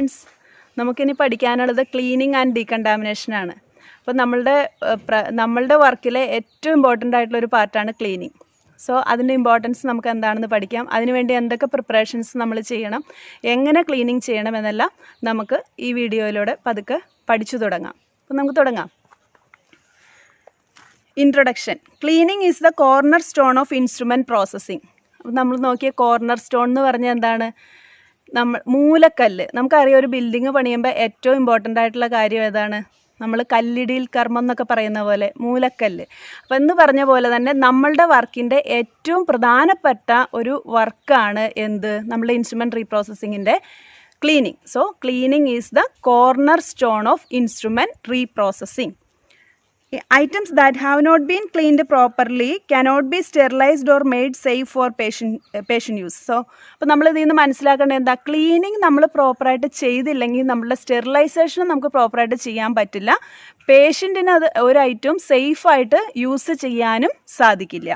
Students, നമുക്കിനി പഠിക്കാനുള്ളത് cleaning and ഡീകണ്ടാമിനേഷനാണ്. അപ്പോൾ നമ്മളുടെ വർക്കിലെ ഏറ്റവും ഇമ്പോർട്ടൻ്റ് ആയിട്ടുള്ളൊരു പാർട്ടാണ് ക്ലീനിങ്. സോ അതിൻ്റെ ഇമ്പോർട്ടൻസ് നമുക്ക് എന്താണെന്ന് പഠിക്കാം. അതിനുവേണ്ടി എന്തൊക്കെ പ്രിപ്പറേഷൻസ് നമ്മൾ ചെയ്യണം, എങ്ങനെ ക്ലീനിങ് ചെയ്യണം എന്നെല്ലാം നമുക്ക് ഈ വീഡിയോയിലൂടെ പതുക്കെ പഠിച്ചു തുടങ്ങാം. അപ്പോൾ നമുക്ക് തുടങ്ങാം. Introduction. Cleaning is the cornerstone of instrument processing. അപ്പോൾ നമ്മൾ നോക്കിയ കോർണർ സ്റ്റോൺ എന്ന് പറഞ്ഞാൽ എന്താണ്? മൂലക്കല്ല്. നമുക്കറിയാം, ഒരു ബിൽഡിങ് പണിയുമ്പോൾ ഏറ്റവും ഇമ്പോർട്ടൻ്റ് ആയിട്ടുള്ള കാര്യം ഏതാണ്? നമ്മൾ കല്ലിടിയിൽ കർമ്മം എന്നൊക്കെ പറയുന്ന പോലെ മൂലക്കല്ല്. അപ്പോൾ എന്ന് പറഞ്ഞ പോലെ തന്നെ നമ്മളുടെ വർക്കിൻ്റെ ഏറ്റവും പ്രധാനപ്പെട്ട ഒരു വർക്കാണ് എന്ത്? നമ്മളുടെ ഇൻസ്ട്രുമെൻറ്റ് റീപ്രോസസ്സിങ്ങിൻ്റെ cleaning. So cleaning is the cornerstone of instrument reprocessing. Items that have not been cleaned properly cannot be sterilized or made safe for patient use. So, അപ്പോൾ നമ്മൾ ഇതിൽ നിന്ന് മനസ്സിലാക്കേണ്ടത് എന്താ? ക്ലീനിങ് നമ്മൾ പ്രോപ്പറായിട്ട് ചെയ്തില്ലെങ്കിൽ നമ്മളുടെ സ്റ്റെറിലൈസേഷൻ നമുക്ക് പ്രോപ്പറായിട്ട് ചെയ്യാൻ പറ്റില്ല. പേഷ്യൻറ്റിന് അത് ഒരു ഐറ്റം സേഫായിട്ട് യൂസ് ചെയ്യാനും സാധിക്കില്ല.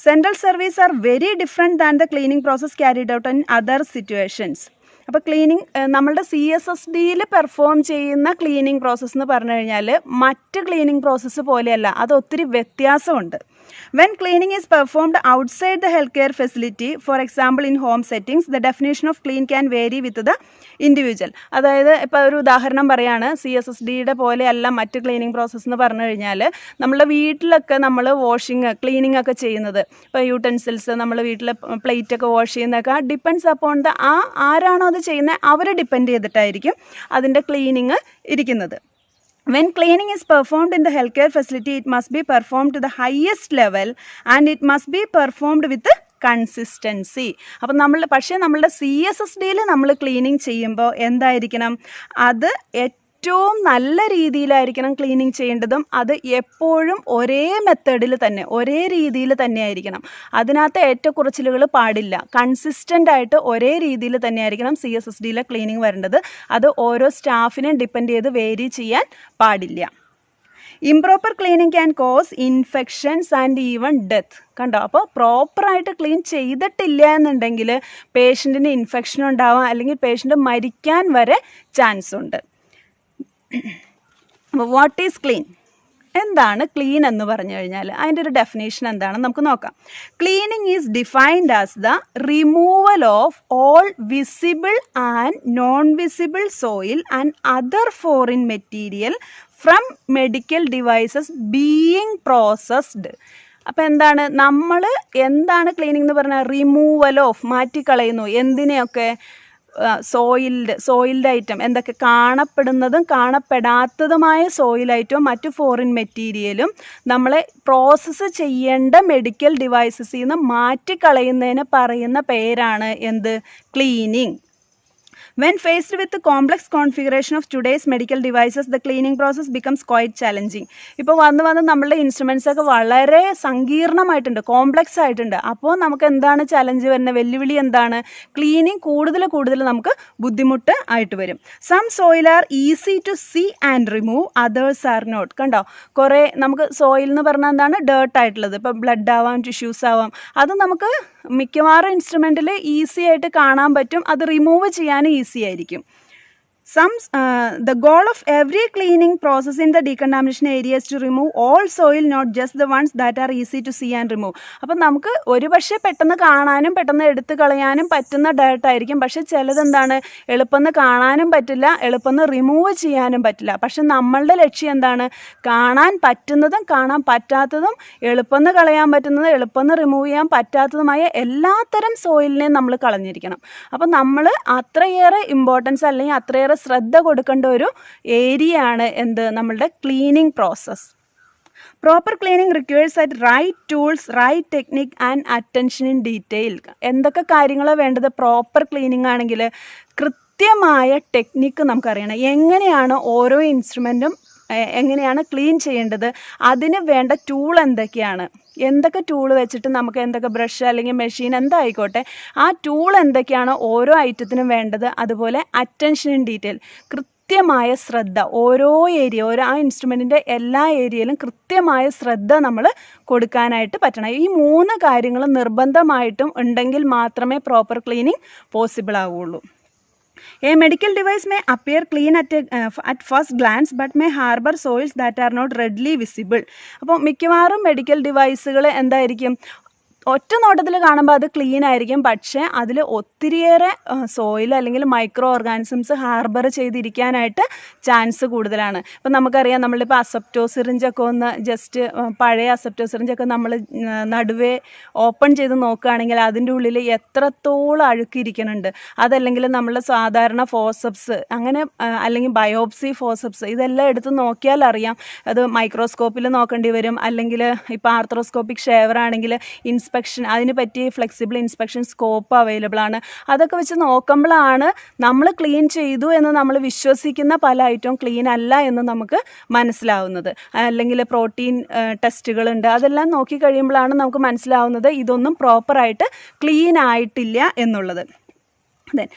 Central service are very different than the cleaning process carried out in other situations. അപ്പോൾ ക്ലീനിങ് നമ്മളുടെ CSSDയിൽ പെർഫോം ചെയ്യുന്ന ക്ലീനിങ് പ്രോസസ്സ് എന്ന് പറഞ്ഞു കഴിഞ്ഞാൽ മറ്റ് ക്ലീനിങ് പ്രോസസ്സ് പോലെയല്ല, അത് ഒത്തിരി വ്യത്യാസമുണ്ട്. When cleaning is performed outside the healthcare facility, for example in home settings, the definition of clean can vary with the individual. അതായത് ഇപ്പോൾ ഒരു ഉദാഹരണം പറയുകയാണ്, CSSDയുടെ പോലെയല്ല മറ്റ് ക്ലീനിങ് പ്രോസസ്സ് എന്ന് പറഞ്ഞു കഴിഞ്ഞാൽ നമ്മളുടെ വീട്ടിലൊക്കെ നമ്മൾ ക്ലീനിങ് ഒക്കെ ചെയ്യുന്നത്, ഇപ്പോൾ യൂട്ടൻസിൽസ് നമ്മൾ വീട്ടിൽ പ്ലേറ്റൊക്കെ വാഷ് ചെയ്യുന്നതൊക്കെ ഡിപ്പെൻഡ്സ് അപ്പോൺ ദ ആരാണോ അത് ചെയ്യുന്നത് അവരെ ഡിപ്പെൻഡ് ചെയ്തിട്ടായിരിക്കും അതിൻ്റെ ക്ലീനിങ് ഇരിക്കുന്നത്. When cleaning is performed in the healthcare facility, it must be performed to the highest level and it must be performed with consistency. അപ്പം പക്ഷേ നമ്മളുടെ CSSDയിൽ നമ്മൾ ക്ലീനിങ് ചെയ്യുമ്പോൾ എന്തായിരിക്കണം? അത് ഏറ്റവും നല്ല രീതിയിലായിരിക്കണം ക്ലീനിങ് ചെയ്യേണ്ടതും. അത് എപ്പോഴും ഒരേ മെത്തേഡിൽ തന്നെ, ഒരേ രീതിയിൽ തന്നെ ആയിരിക്കണം. അതിനകത്ത് ഏറ്റക്കുറച്ചിലുകൾ പാടില്ല. കൺസിസ്റ്റൻ്റ് ആയിട്ട് ഒരേ രീതിയിൽ തന്നെ ആയിരിക്കണം CSSDയിലെ ക്ലീനിങ് വരേണ്ടത്. അത് ഓരോ സ്റ്റാഫിനെയും ഡിപ്പെൻഡ് ചെയ്ത് വേരി ചെയ്യാൻ പാടില്ല. Improper cleaning can cos infections and even death. കണ്ടോ? അപ്പോൾ പ്രോപ്പറായിട്ട് ക്ലീൻ ചെയ്തിട്ടില്ല എന്നുണ്ടെങ്കിൽ പേഷ്യൻറ്റിന് ഇൻഫെക്ഷൻ ഉണ്ടാവാം, അല്ലെങ്കിൽ പേഷ്യൻ്റ് മരിക്കാൻ വരെ ചാൻസ് ഉണ്ട്. What is clean? എന്താണ് ക്ലീൻ എന്ന് പറഞ്ഞു കഴിഞ്ഞാൽ അതിൻ്റെ ഒരു ഡെഫിനേഷൻ എന്താണെന്ന് നമുക്ക് നോക്കാം. Cleaning is defined as the removal of all visible and non visible soil and other foreign material from medical devices being processed. അപ്പോൾ എന്താണ് ക്ലീനിങ് എന്ന് പറഞ്ഞാൽ? റിമൂവൽ ഓഫ്, മാറ്റിക്കളയുന്നു. എന്തിനെയൊക്കെ? സോയിൽഡ് ഐറ്റം, എന്തൊക്കെ? കാണപ്പെടുന്നതും കാണപ്പെടാത്തതുമായ സോയിൽ ഐറ്റവും മറ്റു ഫോറിൻ മെറ്റീരിയലും നമ്മളെ പ്രോസസ്സ് ചെയ്യേണ്ട മെഡിക്കൽ ഡിവൈസസിൽ നിന്ന് മാറ്റിക്കളയുന്നതിന് പറയുന്ന പേരാണ് എന്ത്? Cleaning. When faced with the complex configuration of today's medical devices, the cleaning process becomes quite challenging. ഇപ്പോൾ വന്ന് നമ്മളുടെ ഇൻസ്ട്രുമെൻറ്റ്സ് ഒക്കെ വളരെ സങ്കീർണമായിട്ടുണ്ട്, കോംപ്ലക്സ് ആയിട്ടുണ്ട്. അപ്പോൾ നമുക്ക് എന്താണ് ചലഞ്ച് വരുന്നത്? വെല്ലുവിളി എന്താണ്? ക്ലീനിങ് കൂടുതൽ നമുക്ക് ബുദ്ധിമുട്ട് ആയിട്ട് വരും. Some soil are easy to see and remove, others are not. കണ്ടോ? കുറേ നമുക്ക് സോയിൽ എന്ന് പറഞ്ഞാൽ എന്താണ്? ഡേർട്ട് ആയിട്ടുള്ളത്. ഇപ്പോൾ ബ്ലഡ് ആവാം, ടിഷ്യൂസ് ആവാം. അത് നമുക്ക് മിക്കവാറും ഇൻസ്ട്രുമെൻറ്റിൽ ഈസി ആയിട്ട് കാണാൻ പറ്റും. അത് റിമൂവ് ചെയ്യാൻ ഈസി ആയിരിക്കും. The goal of every cleaning process in the decontamination area is to remove all soil, not just the ones that are easy to see and remove. അപ്പം നമുക്ക് ഒരുപക്ഷെ പെട്ടെന്ന് കാണാനും പെട്ടെന്ന് എടുത്ത് കളയാനും പറ്റുന്ന ഡേർട്ട് ആയിരിക്കും. പക്ഷെ ചിലതെന്താണ്? എളുപ്പം കാണാനും പറ്റില്ല, എളുപ്പം റിമൂവ് ചെയ്യാനും പറ്റില്ല. പക്ഷെ നമ്മളുടെ ലക്ഷ്യം എന്താണ്? കാണാൻ പറ്റുന്നതും കാണാൻ പറ്റാത്തതും, എളുപ്പം കളയാൻ പറ്റുന്നതും എളുപ്പം റിമൂവ് ചെയ്യാൻ പറ്റാത്തതുമായ എല്ലാത്തരം സോയിലിനെയും നമ്മൾ കളഞ്ഞിരിക്കണം. അപ്പം നമ്മൾ അത്രയേറെ ഇമ്പോർട്ടൻസ് അല്ലെങ്കിൽ അത്രയേറെ ശ്രദ്ധ കൊടുക്കേണ്ട ഒരു ഏരിയ ആണ് എന്ത്? നമ്മളുടെ cleaning process. Proper cleaning requires at right tools, right technique and attention in detail. എന്തൊക്കെ കാര്യങ്ങളാണ് വേണ്ടത്? പ്രോപ്പർ ക്ലീനിങ് ആണെങ്കിൽ കൃത്യമായ ടെക്നിക്ക് നമുക്കറിയണം. എങ്ങനെയാണ് ഓരോ ഇൻസ്ട്രുമെൻറ്റും എങ്ങനെയാണ് ക്ലീൻ ചെയ്യേണ്ടത്, അതിന് വേണ്ട ടൂൾ എന്തൊക്കെയാണ്, എന്തൊക്കെ ടൂൾ വെച്ചിട്ട് നമുക്ക് എന്തൊക്കെ ബ്രഷ് അല്ലെങ്കിൽ മെഷീൻ എന്തായിക്കോട്ടെ ആ ടൂൾ എന്തൊക്കെയാണ് ഓരോ ഐറ്റത്തിനും വേണ്ടത്. അതുപോലെ അറ്റൻഷൻ ഇൻ ഡീറ്റെയിൽ, കൃത്യമായ ശ്രദ്ധ, ഓരോ ആ ഇൻസ്ട്രുമെൻറ്റിൻ്റെ എല്ലാ ഏരിയയിലും കൃത്യമായ ശ്രദ്ധ നമ്മൾ കൊടുക്കാനായിട്ട് പറ്റണം. ഈ 3 കാര്യങ്ങൾ നിർബന്ധമായിട്ടും ഉണ്ടെങ്കിൽ മാത്രമേ പ്രോപ്പർ ക്ലീനിങ് പോസിബിൾ ആവുകയുള്ളൂ. A medical device may appear clean at first glance but may harbor soils that are not readily visible. അപ്പോൾ മിക്കവാറും മെഡിക്കൽ ഡിവൈസുകൾ എന്തായിരിക്കും, ഒറ്റ നോട്ടത്തിൽ കാണുമ്പോൾ അത് ക്ലീൻ ആയിരിക്കും, പക്ഷേ അതിൽ ഒത്തിരിയേറെ സോയിൽ അല്ലെങ്കിൽ മൈക്രോ ഓർഗാനിസംസ് ഹാർബർ ചെയ്തിരിക്കാനായിട്ട് ചാൻസ് കൂടുതലാണ്. ഇപ്പം നമുക്കറിയാം, നമ്മളിപ്പോൾ അസെപ്റ്റോ സിറിഞ്ചൊക്കെ ഒന്ന് ജസ്റ്റ് പഴയ അസെപ്റ്റോ സിറിഞ്ചൊക്കെ നമ്മൾ നടുവേ ഓപ്പൺ ചെയ്ത് നോക്കുകയാണെങ്കിൽ അതിൻ്റെ ഉള്ളിൽ എത്രത്തോളം അഴുക്കിരിക്കുന്നുണ്ട്. അതല്ലെങ്കിൽ നമ്മൾ സാധാരണ ഫോസപ്സ് അങ്ങനെ അല്ലെങ്കിൽ ബയോപ്സി ഫോസപ്സ് ഇതെല്ലാം എടുത്ത് നോക്കിയാൽ അറിയാം. അത് മൈക്രോസ്കോപ്പിൽ നോക്കേണ്ടി വരും, അല്ലെങ്കിൽ ഇപ്പോൾ ആർത്രോസ്കോപ്പിക് ഷേവർ ആണെങ്കിൽ ഇൻസ്പെക്ഷൻ അതിന് പറ്റിയ ഫ്ലെക്സിബിൾ ഇൻസ്പെക്ഷൻ സ്കോപ്പ് അവൈലബിൾ ആണ്. അതൊക്കെ വെച്ച് നോക്കുമ്പോഴാണ് നമ്മൾ ക്ലീൻ ചെയ്തു എന്ന് നമ്മൾ വിശ്വസിക്കുന്ന പല ഐറ്റവും ക്ലീൻ അല്ല എന്ന് നമുക്ക് മനസ്സിലാവുന്നത്. അല്ലെങ്കിൽ പ്രോട്ടീൻ ടെസ്റ്റുകളുണ്ട്, അതെല്ലാം നോക്കി കഴിയുമ്പോഴാണ് നമുക്ക് മനസ്സിലാവുന്നത് ഇതൊന്നും പ്രോപ്പറായിട്ട് ക്ലീൻ ആയിട്ടില്ല എന്നുള്ളത്. Then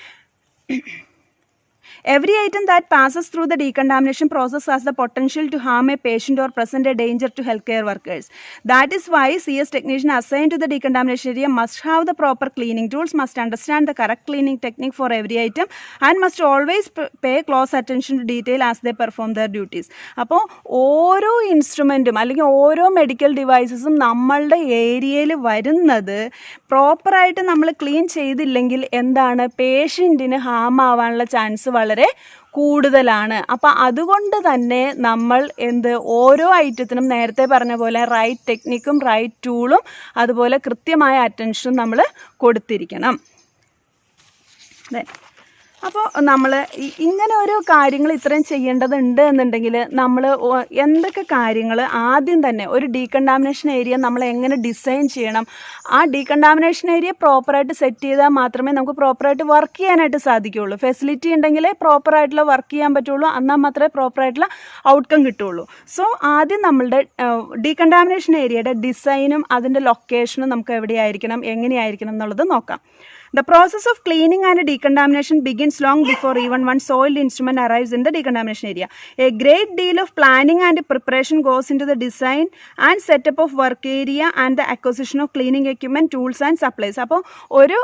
every item that passes through the decontamination process has the potential to harm a patient or present a danger to healthcare workers. That is why CS technician assigned to the decontamination area must have the proper cleaning tools, must understand the correct cleaning technique for every item, and must always pay close attention to detail as they perform their duties. അപ്പോൾ ഓരോ ഇൻസ്ട്രുമെൻറ്റും അല്ലെങ്കിൽ ഓരോ medical ഡിവൈസസും നമ്മളുടെ ഏരിയയിൽ വരുന്നത് പ്രോപ്പറായിട്ട് നമ്മൾ clean ചെയ്തില്ലെങ്കിൽ എന്താണ്, പേഷ്യൻറ്റിന് ഹാം ആവാനുള്ള ചാൻസ് വളരെ കൂടുതലാണ്. അപ്പം അതുകൊണ്ട് തന്നെ നമ്മൾ ഓരോ ഐറ്റത്തിനും നേരത്തെ പറഞ്ഞ പോലെ റൈറ്റ് ടെക്നിക്കും റൈറ്റ് ടൂളും അതുപോലെ കൃത്യമായ അറ്റൻഷനും നമ്മൾ കൊടുത്തിരിക്കണം. അപ്പോൾ നമ്മൾ ഇങ്ങനെ ഓരോ കാര്യങ്ങൾ ഇത്രയും ചെയ്യേണ്ടതുണ്ട് എന്നുണ്ടെങ്കിൽ നമ്മൾ എന്തൊക്കെ കാര്യങ്ങൾ ആദ്യം തന്നെ ഒരു ഡീകണ്ടാമിനേഷൻ ഏരിയ നമ്മൾ എങ്ങനെ ഡിസൈൻ ചെയ്യണം, ആ ഡീകണ്ടാമിനേഷൻ ഏരിയ പ്രോപ്പറായിട്ട് സെറ്റ് ചെയ്താൽ മാത്രമേ നമുക്ക് പ്രോപ്പറായിട്ട് വർക്ക് ചെയ്യാനായിട്ട് സാധിക്കുകയുള്ളൂ. ഫെസിലിറ്റി ഉണ്ടെങ്കിലേ പ്രോപ്പറായിട്ടുള്ള വർക്ക് ചെയ്യാൻ പറ്റുള്ളൂ, എന്നാൽ മാത്രമേ പ്രോപ്പറായിട്ടുള്ള ഔട്ട്കം കിട്ടുള്ളൂ. സോ ആദ്യം നമ്മളുടെ ഡീകണ്ടാമിനേഷൻ ഏരിയയുടെ ഡിസൈനും അതിൻ്റെ ലൊക്കേഷനും നമുക്ക് എവിടെയായിരിക്കണം, എങ്ങനെയായിരിക്കണം എന്നുള്ളത് നോക്കാം. The process of cleaning and decontamination begins long before even one soiled instrument arrives in the decontamination area. A great deal of planning and preparation goes into the design and setup of work area and the acquisition of cleaning equipment, tools and supplies. അപ്പോൾ ഒരു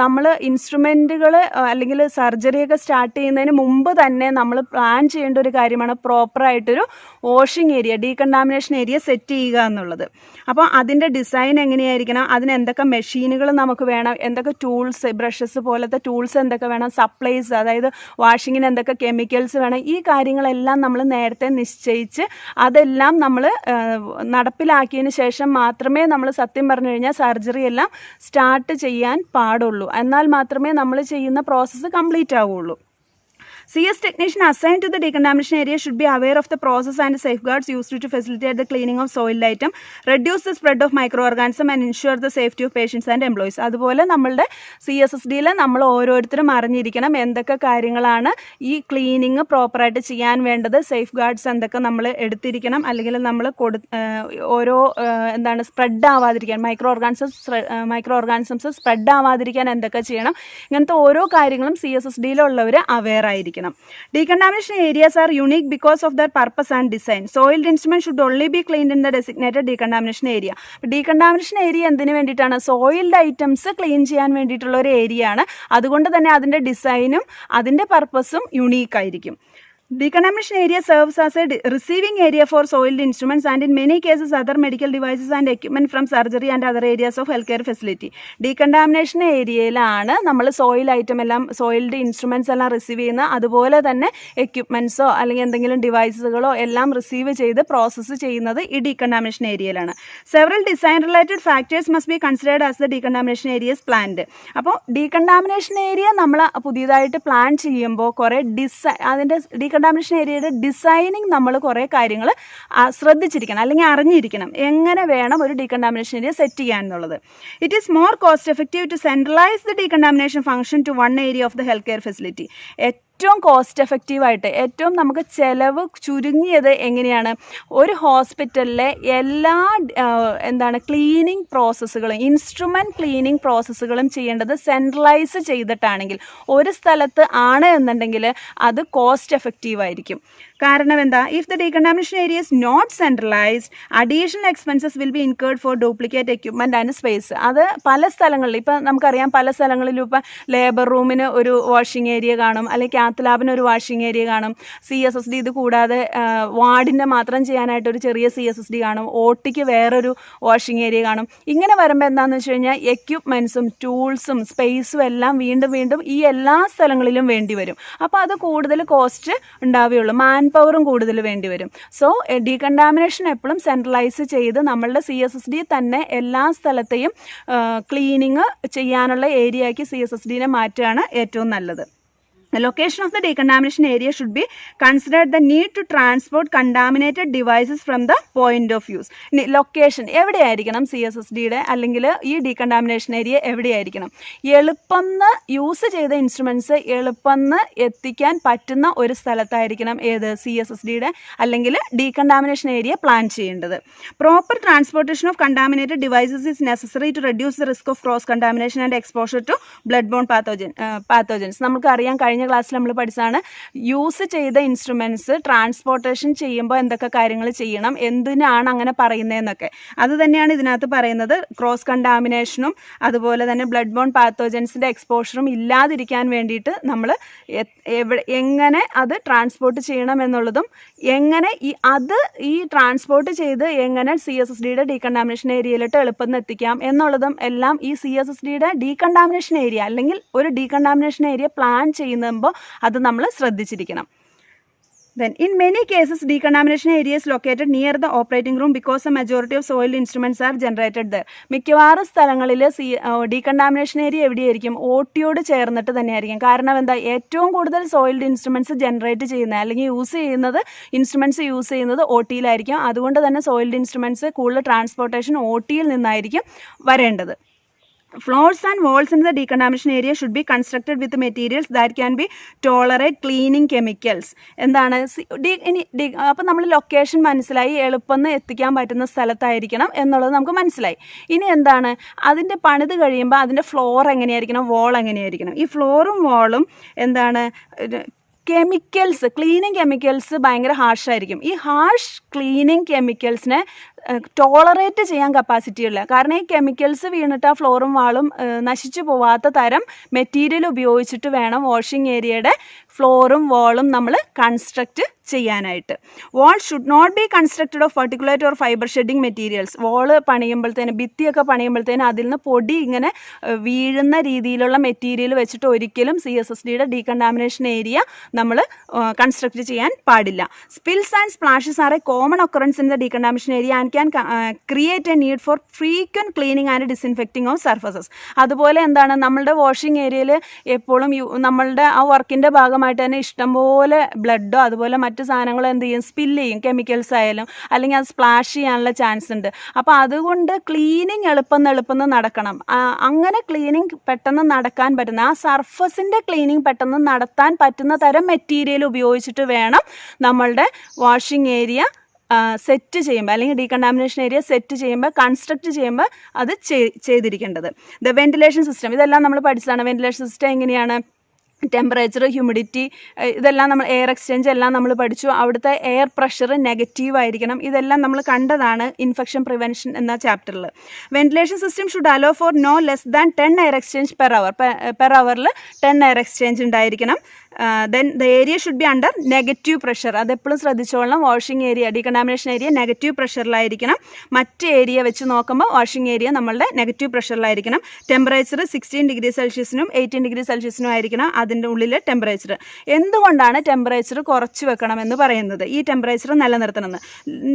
നമ്മൾ ഇൻസ്ട്രുമെൻറ്റുകൾ അല്ലെങ്കിൽ സർജറിയൊക്കെ start ചെയ്യുന്നതിന് മുമ്പ് തന്നെ നമ്മൾ plan ചെയ്യേണ്ട ഒരു കാര്യമാണ് പ്രോപ്പറായിട്ടൊരു washing area, decontamination area set ചെയ്യുക എന്നുള്ളത്. അപ്പോൾ അതിൻ്റെ ഡിസൈൻ എങ്ങനെയായിരിക്കണം, അതിന് എന്തൊക്കെ മെഷീനുകൾ നമുക്ക് വേണം, എന്തൊക്കെ ടൂൾസ് ബ്രഷസ് പോലത്തെ ടൂൾസ് എന്തൊക്കെ വേണം, സപ്ലൈസ് അതായത് വാഷിങ്ങിന് എന്തൊക്കെ കെമിക്കൽസ് വേണം, ഈ കാര്യങ്ങളെല്ലാം നമ്മൾ നേരത്തെ നിശ്ചയിച്ച് അതെല്ലാം നമ്മൾ നടപ്പിലാക്കിയതിന് ശേഷം മാത്രമേ നമ്മൾ സത്യം പറഞ്ഞു കഴിഞ്ഞാൽ സർജറി എല്ലാം സ്റ്റാർട്ട് ചെയ്യാൻ പാടുള്ളൂ. എന്നാൽ മാത്രമേ നമ്മൾ ചെയ്യുന്ന പ്രോസസ്സ് കംപ്ലീറ്റ് ആവുകയുള്ളൂ. CS technician assigned to the decontamination area should be aware of the process and safeguards used to facilitate the cleaning of soiled item, reduce the spread of microorganisms and ensure the safety of patients and employees. അതുപോലെ നമ്മളുടെ CSSDയിൽ നമ്മൾ ഓരോരുത്തരും അറിഞ്ഞിരിക്കണം എന്തൊക്കെ കാര്യങ്ങളാണ് ഈ cleaning പ്രോപ്പറായിട്ട് ചെയ്യാൻ വേണ്ടത്, സേഫ് ഗാർഡ്സ് എന്തൊക്കെ നമ്മൾ എടുത്തിരിക്കണം, അല്ലെങ്കിൽ നമ്മൾ ഓരോ സ്പ്രെഡ് ആവാതിരിക്കാൻ മൈക്രോ ഓർഗാനിസംസ് സ്പ്രെഡ് ആവാതിരിക്കാൻ എന്തൊക്കെ ചെയ്യണം, ഇങ്ങനത്തെ ഓരോ കാര്യങ്ങളും CSSDയിലുള്ളവർ അവെയർ ആയിരിക്കണം. Decontamination areas are unique because of their purpose and design. Soiled instruments should only be cleaned in the designated decontamination area. Decontamination area എന്തിനു വേണ്ടിയിട്ടാണ്, സോയിൽഡ് ഐറ്റംസ് ക്ലീൻ ചെയ്യാൻ വേണ്ടിയിട്ടുള്ള ഒരു ഏരിയ ആണ്. അതുകൊണ്ട് തന്നെ അതിൻ്റെ ഡിസൈനും അതിൻ്റെ പർപ്പസും യുണീക്ക് ആയിരിക്കും. Decontamination area serves as a receiving area for soiled instruments and in many cases other medical devices and equipment from surgery and other areas of healthcare facility. Decontamination ഏരിയയിലാണ് നമ്മൾ സോയിൽ ഐറ്റം എല്ലാം, soiled instruments എല്ലാം receive ചെയ്യുന്ന, അതുപോലെ തന്നെ എക്യുപ്മെൻറ്റ്സോ അല്ലെങ്കിൽ എന്തെങ്കിലും ഡിവൈസുകളോ എല്ലാം റിസീവ് ചെയ്ത് പ്രോസസ്സ് ചെയ്യുന്നത് ഈ ഡീകണ്ടാമിനേഷൻ ഏരിയയിലാണ്. Several design related factors must be considered as the decontamination areas planned. അപ്പോൾ ഡീകണ്ടാമിനേഷൻ ഏരിയ നമ്മൾ പുതിയതായിട്ട് പ്ലാൻ ചെയ്യുമ്പോൾ കുറേ അതിൻ്റെ ഡീകണ്ടാമിനേഷൻ ഏരിയയുടെ ഡിസൈനിങ് നമ്മൾ കുറേ കാര്യങ്ങൾ ശ്രദ്ധിച്ചിരിക്കണം അല്ലെങ്കിൽ അറിഞ്ഞിരിക്കണം, എങ്ങനെ വേണം ഒരു ഡീകണ്ടാമിനേഷൻ ഏരിയ സെറ്റ് ചെയ്യാൻ എന്നുള്ളത്. It is more cost effective to centralise the decontamination function to one area of the health care facility. ഏറ്റവും കോസ്റ്റ് എഫക്റ്റീവായിട്ട് ഏറ്റവും നമുക്ക് ചിലവ് ചുരുങ്ങിയത് എങ്ങനെയാണ്, ഒരു ഹോസ്പിറ്റലിലെ എല്ലാ ക്ലീനിങ് പ്രോസസ്സുകളും ഇൻസ്ട്രുമെൻറ്റ് ക്ലീനിങ് പ്രോസസ്സുകളും ചെയ്യേണ്ടത് സെൻട്രലൈസ് ചെയ്തിട്ടാണെങ്കിൽ, ഒരു സ്ഥലത്ത് ആണ് എന്നുണ്ടെങ്കിൽ അത് കോസ്റ്റ് എഫക്റ്റീവായിരിക്കും. കാരണം എന്താ, if the decontamination area is not centralised additional expenses will be incurred for duplicate equipment and space. അത് പല സ്ഥലങ്ങളിൽ, ഇപ്പം നമുക്കറിയാം പല സ്ഥലങ്ങളിലും ഇപ്പം ലേബർ റൂമിന് ഒരു വാഷിംഗ് ഏരിയ കാണും, അല്ലെങ്കിൽ കാത്ത് ലാബിന് ഒരു വാഷിംഗ് ഏരിയ കാണും, CSSD ഇത് കൂടാതെ വാർഡിൻ്റെ മാത്രം ചെയ്യാനായിട്ട് ഒരു ചെറിയ CSSD കാണും, OTക്ക് വേറൊരു വാഷിംഗ് ഏരിയ കാണും. ഇങ്ങനെ വരുമ്പോൾ എന്താണെന്ന് വെച്ച് കഴിഞ്ഞാൽ എക്യുപ്മെൻറ്റ്സും ടൂൾസും സ്പേസും എല്ലാം വീണ്ടും ഈ എല്ലാ സ്ഥലങ്ങളിലും വേണ്ടി വരും. അപ്പോൾ അത് കൂടുതൽ കോസ്റ്റ് ഉണ്ടാവുകയുള്ളൂ, മാൻ പവറും കൂടുതൽ വേണ്ടി വരും. സോ ഡീകണ്ടാമിനേഷൻ എപ്പോഴും സെൻട്രലൈസ് ചെയ്ത് നമ്മളുടെ CSSD തന്നെ എല്ലാ സ്ഥലത്തെയും ക്ലീനിങ് ചെയ്യാനുള്ള ഏരിയയ്ക്ക് CSSDനെ മാറ്റുകയാണ് ഏറ്റവും നല്ലത്. The location of the decontamination area should be considered the need to transport contaminated devices from the point of use. Location എവിടെയായിരിക്കണം CSSDയുടെ അല്ലെങ്കിൽ ഈ ഡീകണ്ടാമിനേഷൻ ഏരിയ എവിടെയായിരിക്കണം? എളുപ്പം യൂസ് ചെയ്ത ഇൻസ്ട്രുമെൻറ്റ്സ് എളുപ്പം എത്തിക്കാൻ പറ്റുന്ന ഒരു സ്ഥലത്തായിരിക്കണം ഏത് CSSDയുടെ അല്ലെങ്കിൽ ഡീകണ്ടാമിനേഷൻ ഏരിയ പ്ലാൻ ചെയ്യേണ്ടത്. Proper transportation of contaminated devices is necessary to reduce the risk of cross contamination and exposure to blood borne pathogens. നമുക്കറിയാം കഴിഞ്ഞ ക്ലാസ്സിൽ നമ്മൾ പഠിച്ചതാണ് യൂസ് ചെയ്ത ഇൻസ്ട്രുമെൻറ്റ്സ് ട്രാൻസ്പോർട്ടേഷൻ ചെയ്യുമ്പോൾ എന്തൊക്കെ കാര്യങ്ങൾ ചെയ്യണം, എന്തിനാണ് അങ്ങനെ പറയുന്നതെന്നൊക്കെ. അത് തന്നെയാണ് ഇതിനകത്ത് പറയുന്നത്. ക്രോസ് കണ്ടാമിനേഷനും അതുപോലെ തന്നെ ബ്ലഡ് ബോൺ പാത്തോജൻസിൻ്റെ എക്സ്പോഷറും ഇല്ലാതിരിക്കാൻ വേണ്ടിയിട്ട് നമ്മൾ എങ്ങനെ അത് ട്രാൻസ്പോർട്ട് ചെയ്യണം എന്നുള്ളതും എങ്ങനെ ഈ ട്രാൻസ്പോർട്ട് ചെയ്ത് എങ്ങനെ CSSDയുടെ ഡീകണ്ടാമിനേഷൻ ഏരിയയിലോട്ട് എളുപ്പം എത്തിക്കാം എന്നുള്ളതും എല്ലാം ഈ CSSDയുടെ ഡീകണ്ടാമിനേഷൻ ഏരിയ അല്ലെങ്കിൽ ഒരു ഡീകണ്ടാമിനേഷൻ ഏരിയ പ്ലാൻ ചെയ്യുമ്പോൾ അത് നമ്മൾ ശ്രദ്ധിച്ചിരിക്കണം. Then, in many cases, decontamination area is located near the operating room because the majority of soiled instruments are generated there. മിക്കവാറും സ്ഥലങ്ങളിൽ ഡീകണ്ടാമിനേഷൻ ഏരിയ എവിടെയായിരിക്കും? OTയോട് ചേർന്നിട്ട് തന്നെയായിരിക്കും. കാരണം എന്താ, ഏറ്റവും കൂടുതൽ സോയിൽഡ് ഇൻസ്ട്രുമെൻറ്റ്സ് ജനറേറ്റ് ചെയ്യുന്നത് അല്ലെങ്കിൽ ഇൻസ്ട്രുമെൻറ്റ്സ് യൂസ് ചെയ്യുന്നത് OTയിലായിരിക്കും. അതുകൊണ്ട് തന്നെ സോയിൽഡ് ഇൻസ്ട്രുമെൻറ്റ്സ് കൂടുതൽ ട്രാൻസ്പോർട്ടേഷൻ OTയിൽ നിന്നായിരിക്കും വരേണ്ടത്. Floors and walls in the decontamination area should be constructed with materials that can be tolerate cleaning chemicals. എന്താണ് അപ്പോൾ നമ്മൾ ലൊക്കേഷൻ മനസ്സിലായി, എളുപ്പം എത്തിക്കാൻ പറ്റുന്ന സ്ഥലത്തായിരിക്കണം എന്നുള്ളത് നമുക്ക് മനസ്സിലായി. ഇനി എന്താണ്, അതിൻ്റെ പണിത് കഴിയുമ്പോൾ അതിൻ്റെ ഫ്ലോർ എങ്ങനെയായിരിക്കണം, വാൾ എങ്ങനെയായിരിക്കണം? ഈ ഫ്ലോറും വാളും എന്താണ്, ക്ലീനിങ് കെമിക്കൽസ് ഭയങ്കര ഹാർഷായിരിക്കും. ഈ ഹാർഷ് ക്ലീനിങ് കെമിക്കൽസിനെ ടോളറേറ്റ് ചെയ്യാൻ കപ്പാസിറ്റി ഉള്ള, കാരണം ഈ കെമിക്കൽസ് വീണിട്ട് ആ ഫ്ലോറും വാളും നശിച്ചു പോവാത്ത തരം മെറ്റീരിയൽ ഉപയോഗിച്ചിട്ട് വേണം വാഷിംഗ് ഏരിയയുടെ ഫ്ലോറും വാളും നമ്മൾ കൺസ്ട്രക്റ്റ് ചെയ്യാനായിട്ട്. Wall should not be constructed of particulate or fibre shedding materials. Wall പണിയുമ്പോഴത്തേന്, ഭിത്തിയൊക്കെ പണിയുമ്പോഴത്തേന് അതിൽ നിന്ന് പൊടി ഇങ്ങനെ വീഴുന്ന രീതിയിലുള്ള മെറ്റീരിയൽ വെച്ചിട്ട് ഒരിക്കലും CSSDയുടെ ഡീകണ്ടാമിനേഷൻ ഏരിയ നമ്മൾ കൺസ്ട്രക്റ്റ് ചെയ്യാൻ പാടില്ല. Spills and splashes are a common occurrence in the decontamination area and can create a need for frequent cleaning and disinfecting of surfaces. അതുപോലെ എന്താണ്, നമ്മളുടെ വാഷിംഗ് ഏരിയയിൽ എപ്പോഴും നമ്മളുടെ ആ വർക്കിൻ്റെ ഭാഗമായിട്ട് തന്നെ ഇഷ്ടംപോലെ ബ്ലഡോ അതുപോലെ മറ്റ് സാധനങ്ങൾ എന്ത് ചെയ്യും, സ്പില്ല് ചെയ്യും, കെമിക്കൽസ് ആയാലും, അല്ലെങ്കിൽ അത് സ്പ്ലാഷ് ചെയ്യാനുള്ള ചാൻസ് ഉണ്ട്. അപ്പോൾ അതുകൊണ്ട് ക്ലീനിങ് എളുപ്പം നടക്കണം. അങ്ങനെ ക്ലീനിങ് പെട്ടെന്ന് നടക്കാൻ പറ്റുന്ന, ആ സർഫസിൻ്റെ ക്ലീനിങ് പെട്ടെന്ന് നടത്താൻ പറ്റുന്ന തരം മെറ്റീരിയൽ ഉപയോഗിച്ചിട്ട് വേണം നമ്മളുടെ വാഷിംഗ് ഏരിയ സെറ്റ് ചെയ്യുമ്പോൾ അല്ലെങ്കിൽ ഡീകണ്ടാമിനേഷൻ ഏരിയ സെറ്റ് ചെയ്യുമ്പോൾ, കൺസ്ട്രക്റ്റ് ചെയ്യുമ്പോൾ അത് ചെയ്തിരിക്കേണ്ടത്. ദ വെന്റിലേഷൻ സിസ്റ്റം, ഇതെല്ലാം നമ്മൾ പഠിച്ചതാണ്. വെന്റിലേഷൻ സിസ്റ്റം എങ്ങനെയാണ്, ടെമ്പറേച്ചർ, ഹ്യൂമിഡിറ്റി, ഇതെല്ലാം നമ്മൾ എയർ എക്സ്ചേഞ്ച് എല്ലാം നമ്മൾ പഠിച്ചു. അവിടുത്തെ എയർ പ്രഷർ നെഗറ്റീവ് ആയിരിക്കണം. ഇതെല്ലാം നമ്മൾ കണ്ടതാണ് ഇൻഫെക്ഷൻ പ്രിവെൻഷൻ എന്ന ചാപ്റ്ററിൽ. Ventilation system should allow for no less than 10 air exchange per അവറിൽ 10 എയർ എക്സ്ചേഞ്ച് ഉണ്ടായിരിക്കണം. Then the area should be under negative pressure. അതെപ്പോഴും ശ്രദ്ധിച്ചോളണം. Washing area, decontamination area negative പ്രഷറിലായിരിക്കണം. മറ്റ് ഏരിയ വെച്ച് നോക്കുമ്പോൾ വാഷിംഗ് ഏരിയ നമ്മളുടെ നെഗറ്റീവ് പ്രഷറിലായിരിക്കണം. ടെമ്പറേച്ചർ 16 ഡിഗ്രി സെൽഷ്യസിനും 18 ഡിഗ്രി സെൽഷ്യസിനും ആയിരിക്കണം അതിൻ്റെ ഉള്ളിലെ ടെമ്പറേച്ചർ. എന്തുകൊണ്ടാണ് ടെമ്പറേച്ചർ കുറച്ച് വെക്കണമെന്ന് പറയുന്നത്, ഈ ടെമ്പറേച്ചർ നിലനിർത്തണമെന്ന്?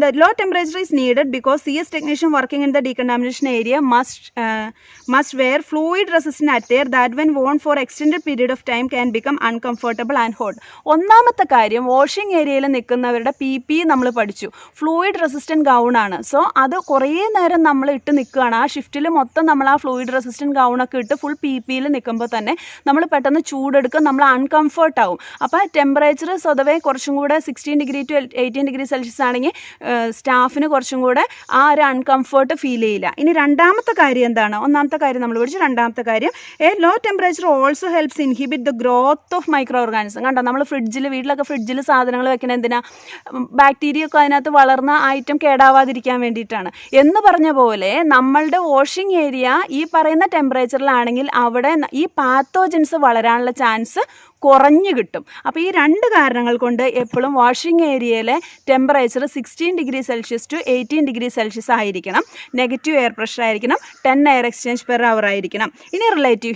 The low temperature is needed because CS technician working in the decontamination area must wear fluid resistant attire that when worn for extended period of time can become uncomfortable comfortable and hot. ഒന്നാമത്തെ കാര്യം, washing ഏരിയയിൽ നിൽക്കുന്നവരുടെ PPE നമ്മൾ പഠിച്ചു. Fluid resistant ഗൗണാണ്. So അത് കുറേ നേരം നമ്മൾ ഇട്ട് നിൽക്കുകയാണ്. ആ ഷിഫ്റ്റിൽ മൊത്തം നമ്മൾ ആ ഫ്ലൂയിഡ് റെസിസ്റ്റൻറ്റ് ഗൗണൊക്കെ ഇട്ട് ഫുൾ PPEയിൽ നിൽക്കുമ്പോൾ തന്നെ നമ്മൾ പെട്ടെന്ന് ചൂടെടുക്കും, നമ്മൾ അൺകംഫർട്ട് ആവും. അപ്പോൾ ടെമ്പറേച്ചർ സ്വതവേ കുറച്ചും കൂടെ 16 ഡിഗ്രി ടു 18 ഡിഗ്രി സെൽഷ്യസ് ആണെങ്കിൽ സ്റ്റാഫിന് കുറച്ചും കൂടെ ആ ഒരു അൺകംഫർട്ട് ഫീൽ ചെയ്യില്ല. ഇനി രണ്ടാമത്തെ കാര്യം എന്താണ്? ഒന്നാമത്തെ കാര്യം നമ്മൾ പഠിച്ചു. രണ്ടാമത്തെ കാര്യം, a low temperature also helps inhibit the growth of micro organism. കണ്ടോ, നമ്മൾ വീട്ടിലൊക്കെ ഫ്രിഡ്ജിൽ സാധനങ്ങൾ വെക്കുന്നത് എന്തിനാ? ബാക്ടീരിയ ഒക്കെ അതിനകത്ത് വളർന്ന ഐറ്റം കേടാവാതിരിക്കാൻ വേണ്ടിയിട്ടാണ്. എന്ന് പറഞ്ഞ പോലെ നമ്മളുടെ വാഷിംഗ് ഏരിയ ഈ പറയുന്ന ടെമ്പറേച്ചറിലാണെങ്കിൽ അവിടെ ഈ പാത്തോജൻസ് വളരാനുള്ള ചാൻസ് കുറഞ്ഞു കിട്ടും. അപ്പോൾ ഈ രണ്ട് കാരണങ്ങൾ കൊണ്ട് എപ്പോഴും വാഷിംഗ് ഏരിയയിലെ temperature 16 degree celsius to 18 degree celsius ആയിരിക്കണം. നെഗറ്റീവ് എയർ പ്രഷർ ആയിരിക്കണം. 10 എയർ എക്സ്ചേഞ്ച് പെർ അവർ ആയിരിക്കണം. ഇനി റിലേറ്റീവ്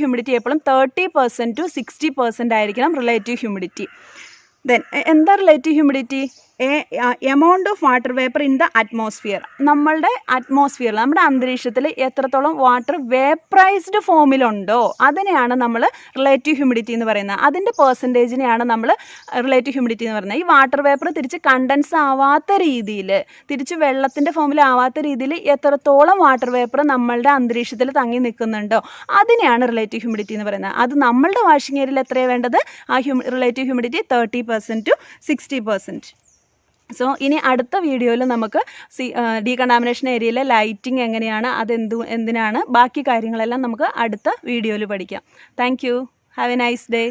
ഹ്യൂമിഡിറ്റി എപ്പോഴും 30% ടു 60% ആയിരിക്കണം റിലേറ്റീവ് ഹ്യൂമിഡിറ്റി. ദെൻ എന്താ relative humidity? Amount of water vapour in the atmosphere. നമ്മുടെ അന്തരീക്ഷത്തിൽ എത്രത്തോളം വാട്ടർ വേപ്പറൈസ്ഡ് ഫോമിലുണ്ടോ അതിനെയാണ് നമ്മൾ റിലേറ്റീവ് ഹ്യൂമിഡിറ്റി എന്ന് പറയുന്നത്. അതിൻ്റെ പെർസെൻറ്റേജിനെയാണ് നമ്മൾ റിലേറ്റീവ് ഹ്യൂമിഡിറ്റി എന്ന് പറയുന്നത്. ഈ വാട്ടർ വേപ്പർ തിരിച്ച് കണ്ടൻസ് ആവാത്ത രീതിയിൽ, തിരിച്ച് വെള്ളത്തിൻ്റെ ഫോമിൽ ആവാത്ത രീതിയിൽ എത്രത്തോളം വാട്ടർ വേപ്പർ നമ്മളുടെ അന്തരീക്ഷത്തിൽ തങ്ങി നിൽക്കുന്നുണ്ടോ അതിനെയാണ് റിലേറ്റീവ് ഹ്യൂമിഡിറ്റി എന്ന് പറയുന്നത്. അത് നമ്മളുടെ വാഷിംഗ് ഏരിയയിൽ എത്രയാണ് വേണ്ടത്? ആ റിലേറ്റീവ് ഹ്യൂമിഡിറ്റി 30% ടു 60%. സോ ഇനി അടുത്ത വീഡിയോയിൽ നമുക്ക് ഡീകണ്ടാമിനേഷൻ ഏരിയയിലെ ലൈറ്റിംഗ് എങ്ങനെയാണ്, എന്തിനാണ്, ബാക്കി കാര്യങ്ങളെല്ലാം നമുക്ക് അടുത്ത വീഡിയോയിൽ പഠിക്കാം. Thank you. Have A nice day.